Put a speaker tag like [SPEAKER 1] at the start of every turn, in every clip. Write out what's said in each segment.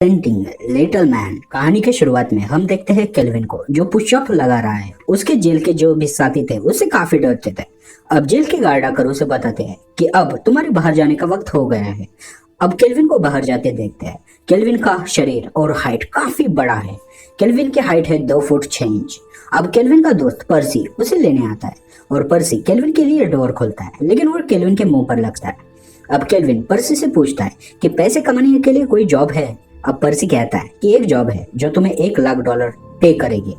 [SPEAKER 1] Painting little man. कहानी के शुरुआत में हम देखते हैं केल्विन को जो पुशअप लगा रहा है। उसके जेल के जो भी साथी थे उससे काफी डरते थे। अब जेल के गार्ड आकर उसे बताते हैं कि अब तुम्हारे बाहर जाने का वक्त हो गया है। अब केल्विन को बाहर जाते देखते हैं। केल्विन का शरीर और हाइट काफी बड़ा है। केल्विन की हाइट है 2 फुट 6 इंच। अब केल्विन का दोस्त पर्सी उसे लेने आता है और पर्सी केल्विन के लिए डोर खोलता है, लेकिन वो केल्विन के मुंह पर लगता है। अब केल्विन पर्सी से पूछता है कि पैसे कमाने के लिए कोई जॉब है। अब पर्सी कहता है कि एक जॉब है जो तुम्हें $1 लाख पे करेगी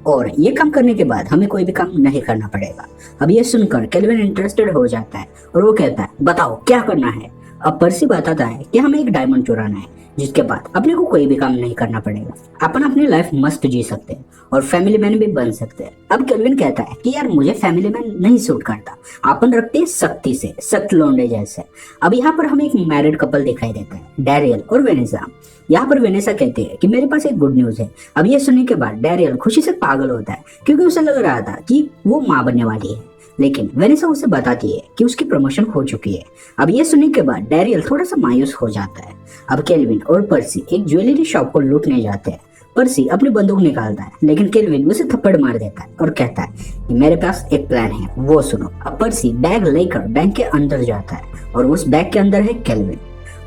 [SPEAKER 1] और ये काम करने के बाद हमें कोई भी काम नहीं करना पड़ेगा। अब ये सुनकर केल्विन इंटरेस्टेड हो जाता है और वो कहता है बताओ क्या करना है। अब पर्सी बताता है कि हमें एक डायमंड चुराना है जिसके बाद अपने को कोई भी काम नहीं करना पड़ेगा। अपन अपनी लाइफ मस्त जी सकते हैं और फैमिली मैन भी बन सकते हैं। अब केल्विन कहता है कि यार मुझे फैमिली मैन नहीं सूट करता, अपन रखते हैं सख्ती से, सख्त लौंडे जैसे। अब यहाँ पर हमें एक मैरिड कपल दिखाई देता है, डैरियल और वेनेसा। यहाँ पर वेनेसा कहती है कि मेरे पास एक गुड न्यूज है। अब ये सुनने के बाद डैरियल खुशी से पागल होता है क्योंकि उसे लग रहा था कि वो माँ बनने वाली है, लेकिन वेनेसा उसे बताती है कि उसकी प्रमोशन हो चुकी है। अब ये सुनने के बाद डैरियल थोड़ा सा मायूस हो जाता है। अब केल्विन और पर्सी एक ज्वेलरी शॉप को लूटने जाते हैं। पर्सी अपनी बंदूक निकालता है, लेकिन केल्विन उसे थप्पड़ मार देता है और कहता है कि मेरे पास एक प्लान है, वो सुनो। अब पर्सी बैग लेकर बैंक के अंदर जाता है और उस बैग के अंदर है केल्विन।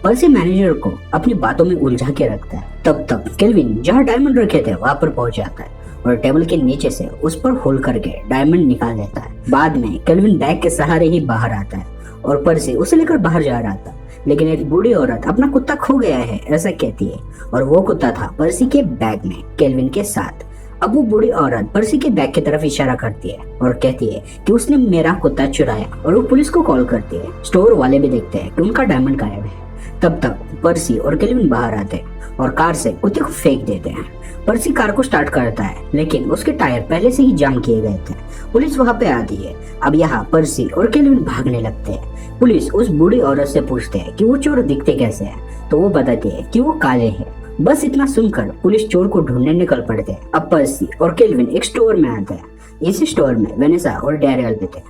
[SPEAKER 1] पर्सी मैनेजर को अपनी बातों में उलझा के रखता है। तब तक केल्विन जहाँ डायमंड रखे थे वहां पर पहुंच जाता है और टेबल के नीचे से उस पर होल करके डायमंड निकाल देता है। बाद में केल्विन बैग के सहारे ही बाहर आता है और पर्सी उसे लेकर बाहर जा रहा था, लेकिन एक बूढ़ी औरत अपना कुत्ता खो गया है ऐसा कहती है और वो कुत्ता था पर्सी के बैग में केल्विन के साथ। अब वो बूढ़ी औरत पर्सी के बैग की तरफ इशारा करती है और कहती है कि उसने मेरा कुत्ता चुराया और वो पुलिस को कॉल करती है। स्टोर वाले भी देखते हैं कि उनका डायमंड गायब है। तब तक पर्सी और केल्विन बाहर आते हैं और कार से कुत्ते को फेंक देते हैं। पर्सी कार को स्टार्ट करता है, लेकिन उसके टायर पहले से ही जाम किए गए थे। पुलिस वहां पे आती है। अब यहाँ पर्सी और केल्विन भागने लगते हैं। पुलिस उस बूढ़ी औरत से पूछते हैं कि वो चोर दिखते कैसे हैं, तो वो बताती है कि वो काले हैं। बस इतना सुनकर पुलिस चोर को ढूंढने निकल पड़ते हैं। अब पर्सी और केल्विन एक स्टोर में आते हैं। इसी स्टोर में वेनेसा और डैरियल भी थे।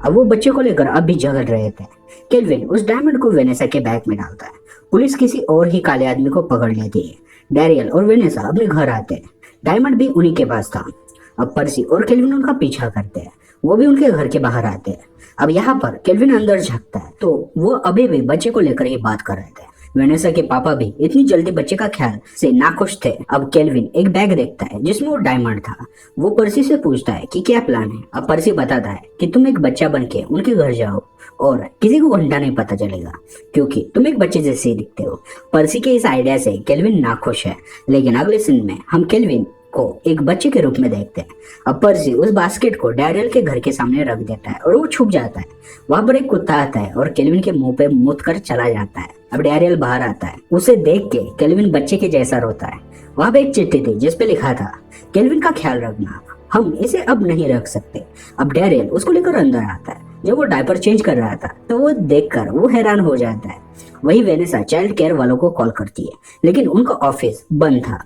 [SPEAKER 1] अब वो बच्चे को लेकर अब भी झगड़ रहे थे। केल्विन उस डायमंड को वेनेसा के बैग में डालता है। पुलिस किसी और ही काले आदमी को पकड़ लेती है। डैरियल और वेनेसा अपने घर आते हैं। डायमंड भी उन्हीं के पास था। अब पर्सी और केल्विन उनका पीछा करते हैं। वो भी उनके घर के बाहर आते हैं। अब यहाँ पर केल्विन अंदर झांकता है तो वो अभी भी बच्चे को लेकर ही बात कर रहे थे। वेनेसा के पापा भी इतनी जल्दी बच्चे का ख्याल से नाखुश थे। अब केल्विन एक बैग देखता है जिसमें वो डायमंड था। वो पर्सी से पूछता है कि क्या प्लान है। अब पर्सी बताता है कि तुम एक बच्चा बन के उनके घर जाओ और किसी को घंटा नहीं पता चलेगा क्योंकि तुम एक बच्चे जैसे ही दिखते हो। पर्सी के इस आइडिया से केल्विन नाखुश है, लेकिन अगले सीन में हम केल्विन को एक बच्चे के रूप में देखते हैं। अब पर्सी उस बास्केट को डैरियल के घर के सामने रख देता है और वो छुप जाता है। वहां पर एक कुत्ता आता है और केल्विन के मुंह पे मुत कर चला जाता है। अब डैरियल बाहर आता है। उसे देख के केल्विन बच्चे के जैसा रोता है। वहां पे एक चिट्ठी थी जिसपे लिखा था केल्विन का ख्याल रखना, हम इसे अब नहीं रख सकते। अब डैरियल उसको लेकर अंदर आता है। जब वो डायपर चेंज कर रहा था तो वो देखकर वो हैरान हो जाता है। वही वेनेसा चाइल्ड केयर वालों को कॉल करती है, लेकिन उनका ऑफिस बंद था।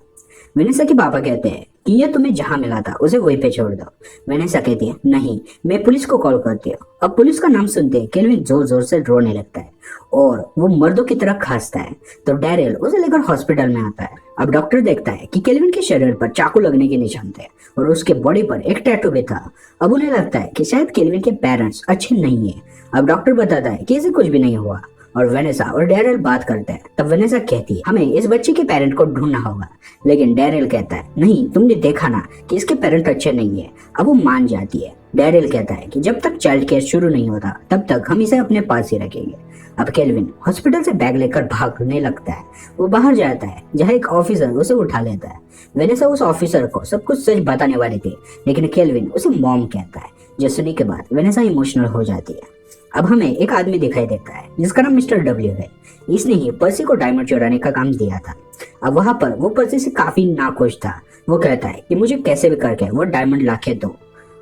[SPEAKER 1] वेनेसा के पापा कहते हैं कि ये तुम्हें जहां मिला था उसे वहीं पे छोड़ दो। वेनेसा कहती है नहीं, मैं पुलिस को कॉल करती हूँ। अब पुलिस का नाम सुनते ही केल्विन जोर जोर से रोने लगता है और वो मर्दों की तरह खांसता है। तो डैरियल उसे लेकर हॉस्पिटल में आता है। अब डॉक्टर देखता है कि केल्विन के शरीर पर चाकू लगने के निशान थे और उसके बॉडी पर एक टैटू भी था। अब उन्हें लगता है कि शायद केल्विन के पेरेंट्स अच्छे नहीं है। अब डॉक्टर बताता है कि इसे कुछ भी नहीं हुआ और वेनेसा और डैरियल बात करते हैं। तब वेनेसा कहती है हमें इस बच्चे के पेरेंट को ढूंढना होगा, लेकिन डैरियल कहता है नहीं, तुमने देखा ना कि इसके पेरेंट अच्छे नहीं है। अब वो मान जाती है। डैरियल कहता है कि जब तक चाइल्ड केयर शुरू नहीं होता तब तक हम इसे अपने पास ही रखेंगे। अब केल्विन हॉस्पिटल से बैग लेकर भागने लगता है। वो बाहर जाता है जहाँ एक ऑफिसर उसे उठा लेता है। वेनेसा उस ऑफिसर को सब कुछ सच बताने वाली थी, लेकिन केल्विन उसे मॉम कहता है। जो सुनने के बाद वेनेसा इमोशनल हो जाती है। अब हमें एक आदमी दिखाई देता है जिसका नाम मिस्टर डब्ल्यू है। इसने ही पर्सी को डायमंड चुराने का काम दिया था। अब वहां पर वो पर्सी से काफी नाखुश था। वो कहता है कि मुझे कैसे भी करके वो डायमंड लाके दो।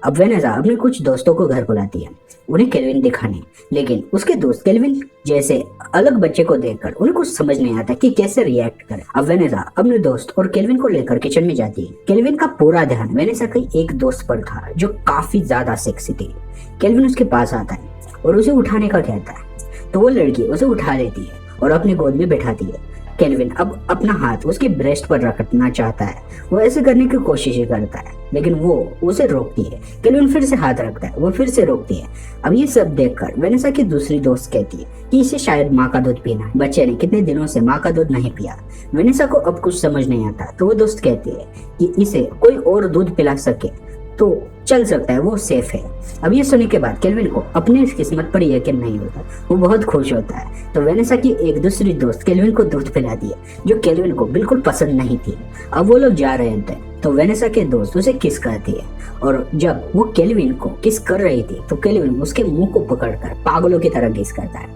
[SPEAKER 1] अब वेनेसा अपने कुछ दोस्तों को घर बुलाती है उन्हें केल्विन दिखाने, लेकिन उसके दोस्त केल्विन जैसे अलग बच्चे को देखकर उन्हें कुछ समझ नहीं आता कि कैसे रिएक्ट करे। अब वेनेसा अपने दोस्त और केल्विन को लेकर किचन में जाती है। केल्विन का पूरा ध्यान वेनेसा के एक दोस्त पर था जो काफी ज्यादा सेक्सी थी। केल्विन उसके पास आता है और उसे उठाने का कहता है, तो वो लड़की उसे उठा लेती है और अपनी गोद में बैठाती है। केल्विन अब अपना हाथ उसके ब्रेस्ट पर रखना चाहता है। वो ऐसे करने की कोशिश ही करता है लेकिन वो उसे रोकती है। केल्विन फिर से हाथ रखता है, वो फिर से रोकती है। अब ये सब देखकर वेनेसा की दूसरी दोस्त कहती है कि इसे शायद माँ का दूध पीना है, बच्चे ने कितने दिनों से माँ का दूध नहीं पिया। वेनेसा को अब कुछ समझ नहीं आता तो वो दोस्त कहती है कि इसे कोई और दूध पिला सके तो चल सकता है, वो सेफ है। अब ये सुनने के बाद केल्विन को अपनी इस किस्मत पर यकीन नहीं होता, वो बहुत खुश होता है। तो वेनेसा की एक दूसरी दोस्त केल्विन को दूध पिलाती है जो केल्विन को बिल्कुल पसंद नहीं थी। अब वो लोग जा रहे थे तो वेनेसा के दोस्त उसे किस करती है और जब वो केल्विन को किस कर रही थी तो केल्विन उसके मुंह को पकड़कर पागलों की तरह किस करता है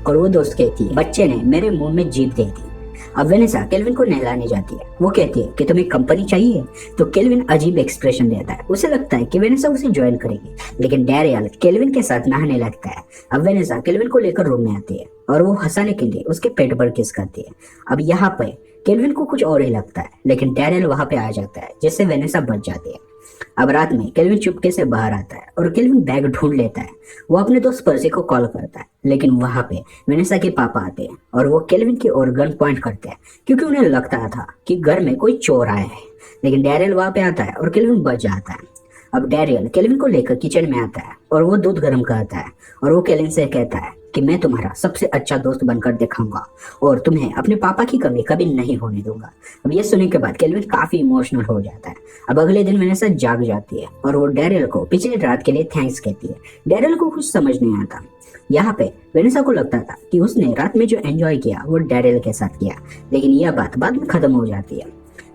[SPEAKER 1] और वो दोस्त कहती है बच्चे ने मेरे मुंह में जीभ दे दी। अब वेनेसा केल्विन को नहलाने जाती है। वो कहती है कि तुम्हें कंपनी चाहिए, तो केल्विन अजीब एक्सप्रेशन देता है। उसे लगता है कि वेनेसा उसे ज्वाइन करेगी लेकिन डैरियल केल्विन के साथ नहाने लगता है। अब वेनेसा केल्विन को लेकर रूम में आती है और वो हंसाने के लिए उसके पेट पर किस करती है। अब यहाँ पे केल्विन को कुछ और ही लगता है लेकिन डैरियल वहां पे आ जाता है जिससे वेनेसा बच जाती है। अब रात में केल्विन चुपके से बाहर आता है और केल्विन बैग ढूंढ लेता है। वो अपने दोस्त पर्सी को कॉल करता है लेकिन वहां पे वेनेसा के पापा आते हैं और वो केल्विन की ओर गन पॉइंट करते हैं क्योंकि उन्हें लगता था कि घर में कोई चोर आया है। लेकिन डैरियल वहां पे आता है और केल्विन बच जाता है। अब डैरियल केल्विन को लेकर किचन में आता है और वो दूध गर्म करता है और वो केल्विन से कहता है कि मैं तुम्हारा सबसे अच्छा दोस्त बनकर दिखाऊंगा और तुम्हें अपने पापा की कमी कभी नहीं होने दूंगा। अब ये सुनने के बाद केल्विन काफी इमोशनल हो जाता है। अब अगले दिन वेनेसा जाग जाती है और वो डैरियल को पिछली रात के लिए थैंक्स कहती है। डैरियल को कुछ समझ नहीं आता। यहाँ पे वेनेसा को लगता था कि उसने रात में जो एंजॉय किया वो डैरियल के साथ किया लेकिन यह बात बाद में खत्म हो जाती है।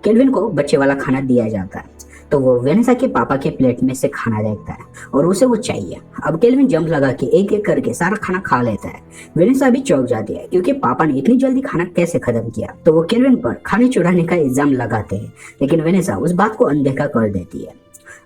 [SPEAKER 1] केल्विन को बच्चे वाला खाना दिया जाता है तो वो वेनेसा के पापा के प्लेट में से खाना देखता है और उसे वो चाहिए। अब केल्विन जंप लगा के एक एक करके सारा खाना खा लेता है। वेनेसा भी चौंक जाती है क्योंकि पापा ने इतनी जल्दी खाना कैसे खत्म किया। तो वो केल्विन पर खाने चुराने का इल्जाम लगाते हैं लेकिन वेनेसा उस बात को अनदेखा कर देती है।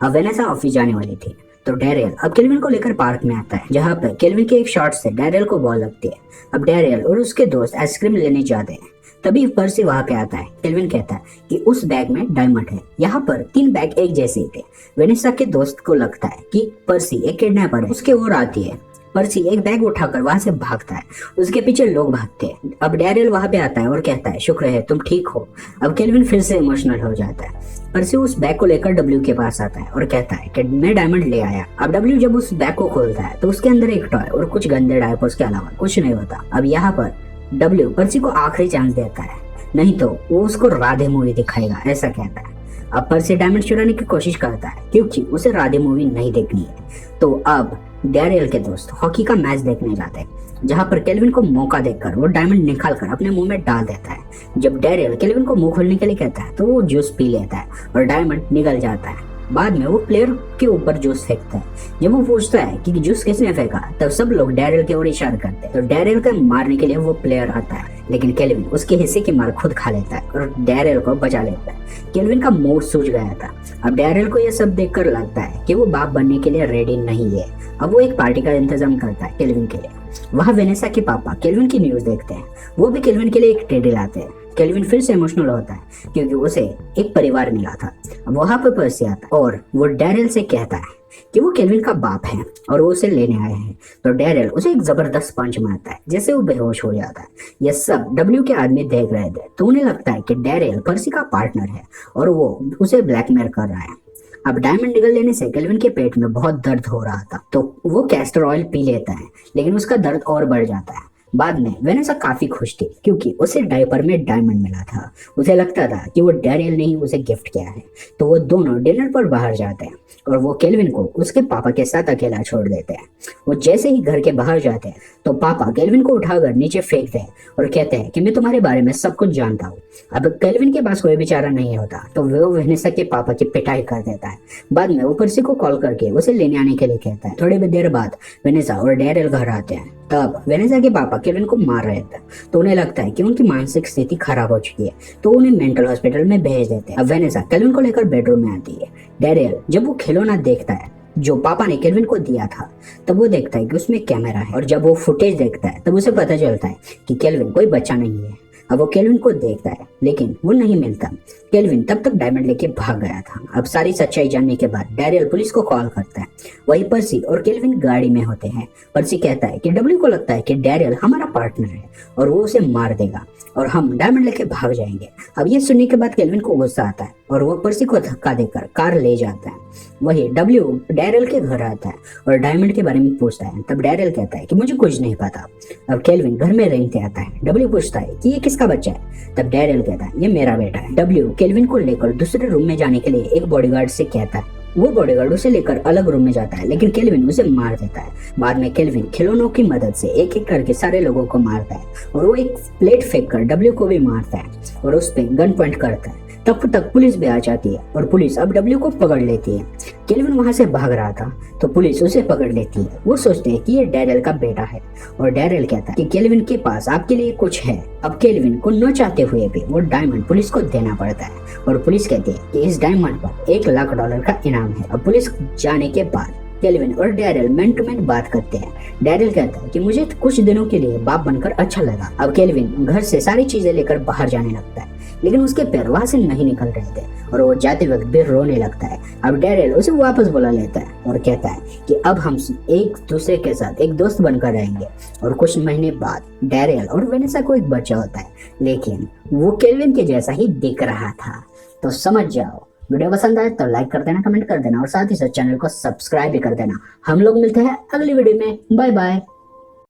[SPEAKER 1] अब वेनेसा ऑफिस जाने वाली थी तो डैरियल अब केल्विन को लेकर पार्क में आता है जहाँ पर केल्विन के एक शॉट से डैरियल को बॉल लगती है। अब डैरियल और उसके दोस्त आइसक्रीम लेने जाते हैं तभी पर्सी वहां पे आता है। केल्विन कहता है कि उस बैग में डायमंड है। यहाँ पर 3 बैग एक जैसे ही थे। वेनेसा के दोस्त को लगता है कि पर्सी एक किडनैपर है, उसके ओर आती है। पर्सी एक बैग उठाकर वहां से भागता है, उसके पीछे लोग भागते हैं। अब डैरियल वहां पे आता है और कहता है शुक्र है तुम ठीक हो। अब केल्विन फिर से इमोशनल हो जाता है। पर्सी उस बैग को लेकर डब्ल्यू के पास आता है और कहता है कि मैं डायमंड ले आया। अब डब्ल्यू जब उस बैग को खोलता है तो उसके अंदर एक टॉय और कुछ गंदे डायपर्स के अलावा कुछ नहीं होता। अब यहाँ पर डब्ल्यू पर्सी को आखिरी चांस देता है, नहीं तो वो उसको राधे मूवी दिखाएगा ऐसा कहता है। अब पर्सी डायमंड चुराने की कोशिश करता है क्योंकि उसे राधे मूवी नहीं देखनी है। तो अब डैरियल के दोस्त हॉकी का मैच देखने जाते हैं जहां पर केल्विन को मौका देकर वो डायमंड निकालकर अपने मुंह में डाल देता है। जब डैरियल केल्विन को मुंह खोलने के लिए कहता है तो वो जूस पी लेता है और डायमंड निकल जाता है। बाद में वो प्लेयर के ऊपर जूस फेंकता है। जब वो पूछता है कि जूस किसने फेंका तब सब लोग डैरियल की ओर इशारा करते हैं। तो डैरियल को मारने के लिए वो प्लेयर आता है लेकिन केल्विन उसके हिस्से की मार खुद खा लेता है और डैरियल को बचा लेता है। केल्विन का मूड सूझ गया था। अब डैरियल को यह सब देखकर लगता है कि वो बाप बनने के लिए रेडी नहीं है। अब वो एक पार्टी का इंतजाम करता है केल्विन के लिए। वहाँ वेनेसा के पापा केल्विन की न्यूज देखते हैं। वो भी केल्विन के लिए एक टेडी लाते हैं। केल्विन फिर से इमोशनल होता है क्योंकि उसे एक परिवार मिला था। अब वहां पर पर्सी आता है और वो डैरियल से कहता है कि वो केल्विन का बाप है और वो उसे लेने आए हैं। तो डैरियल उसे एक जबरदस्त पंच मारता है जैसे वो बेहोश हो जाता है। यह सब डब्ल्यू के आदमी देख रहे थे तो उन्हें लगता है कि डैरियल पर्सी का पार्टनर है और वो उसे ब्लैकमेल कर रहा है। अब डायमंड निगल लेने से केल्विन के पेट में बहुत दर्द हो रहा था तो वो कैस्टर ऑयल पी लेता है लेकिन उसका दर्द और बढ़ जाता है। बाद में वेनेसा काफी खुश थी क्योंकि उसे डायपर में डायमंड मिला था। उसे लगता था कि वो डैरियल ने ही उसे गिफ्ट किया है। तो वो दोनों डिनर पर बाहर जाते हैं और वो केल्विन को उसके पापा के साथ अकेला छोड़ देते हैं। वो जैसे ही घर के बाहर जाते हैं तो पापा केल्विन को उठाकर नीचे फेंकते हैं और कहते हैं कि मैं तुम्हारे बारे में सब कुछ जानता हूँ। अब केल्विन के पास कोई बेचारा नहीं होता तो वो वेनेसा के पापा की पिटाई कर देता है। बाद में वो पर्सी को कॉल करके उसे लेने आने के लिए कहता है। थोड़ी देर बाद वेनेसा और डैरियल घर आते हैं। तब वेनेसा के पापा केल्विन को मार रहे थे तो उन्हें लगता है कि उनकी मानसिक स्थिति खराब हो चुकी है तो उन्हें मेंटल हॉस्पिटल में भेज देते हैं। अब वेनेसा केल्विन को लेकर बेडरूम में आती है। डैरियल जब वो खिलौना देखता है जो पापा ने केल्विन को दिया था तब वो देखता है कि उसमें कैमरा है और जब वो फुटेज देखता है तब उसे पता चलता है कि केल्विन कोई बच्चा नहीं है। अब वो केल्विन को देखता है लेकिन वो नहीं मिलता। केल्विन तब तक डायमंड लेके भाग गया था। अब सारी सच्चाई जानने के बाद डैरियल पुलिस को कॉल करता है। वही पर्सी और केल्विन गाड़ी में होते हैं। पर्सी कहता है कि डब्ल्यू को लगता है कि डैरियल हमारा पार्टनर है और वो उसे मार देगा और हम डायमंड लेके भाग जाएंगे। अब ये सुनने के बाद केल्विन को गुस्सा आता है और वो पर्सी को धक्का देकर कार ले जाता है। वही डब्ल्यू डैरियल के घर आता है और डायमंड के बारे में पूछता है। तब डैरियल कहता है कि मुझे कुछ नहीं पता। अब केल्विन घर में रेंगते आता है। डब्ल्यू पूछता है कि ये किसका बच्चा है। तब डैरियल कहता है ये मेरा बेटा है। डब्ल्यू केल्विन को लेकर दूसरे रूम में जाने के लिए एक बॉडीगार्ड से कहता है। वो बॉडीगार्ड उसे लेकर अलग रूम में जाता है लेकिन केल्विन उसे मार देता है। बाद में केल्विन खिलौनों की मदद से एक एक करके सारे लोगों को मारता है और वो एक प्लेट फेंक कर डब्ल्यू को भी मारता है और उस पर गन पॉइंट करता है। तब तक पुलिस भी आ जाती है और पुलिस अब डब्ल्यू को पकड़ लेती है। केल्विन वहां से भाग रहा था तो पुलिस उसे पकड़ लेती है। वो सोचते हैं कि ये डैरियल का बेटा है और डैरियल कहता है कि केल्विन के पास आपके लिए कुछ है। अब केल्विन को न चाहते हुए भी वो डायमंड पुलिस को देना पड़ता है और पुलिस कहती है कि इस डायमंड पर $1,00,000 का इनाम है। अब पुलिस जाने के बाद केल्विन और डैरियल मैन टू मैन बात करते हैं। डैरियल कहता है कि मुझे कुछ दिनों के लिए बाप बनकर अच्छा लगा। अब केल्विन घर से सारी चीजें लेकर बाहर जाने लगता है लेकिन उसके पैर वहां से नहीं निकल रहे थे और वो जाते वक्त भी रोने लगता है। अब डैरियल उसे वापस बुला लेता है और कहता है कि अब हम एक दूसरे के साथ एक दोस्त बनकर रहेंगे। और कुछ महीने बाद डैरियल और वेनेसा को एक बच्चा होता है लेकिन वो केल्विन के जैसा ही दिख रहा था। तो समझ जाओ। वीडियो पसंद आए तो लाइक कर देना, कमेंट कर देना और साथ ही साथ चैनल को सब्सक्राइब भी कर देना। हम लोग मिलते हैं अगली वीडियो में। Bye bye.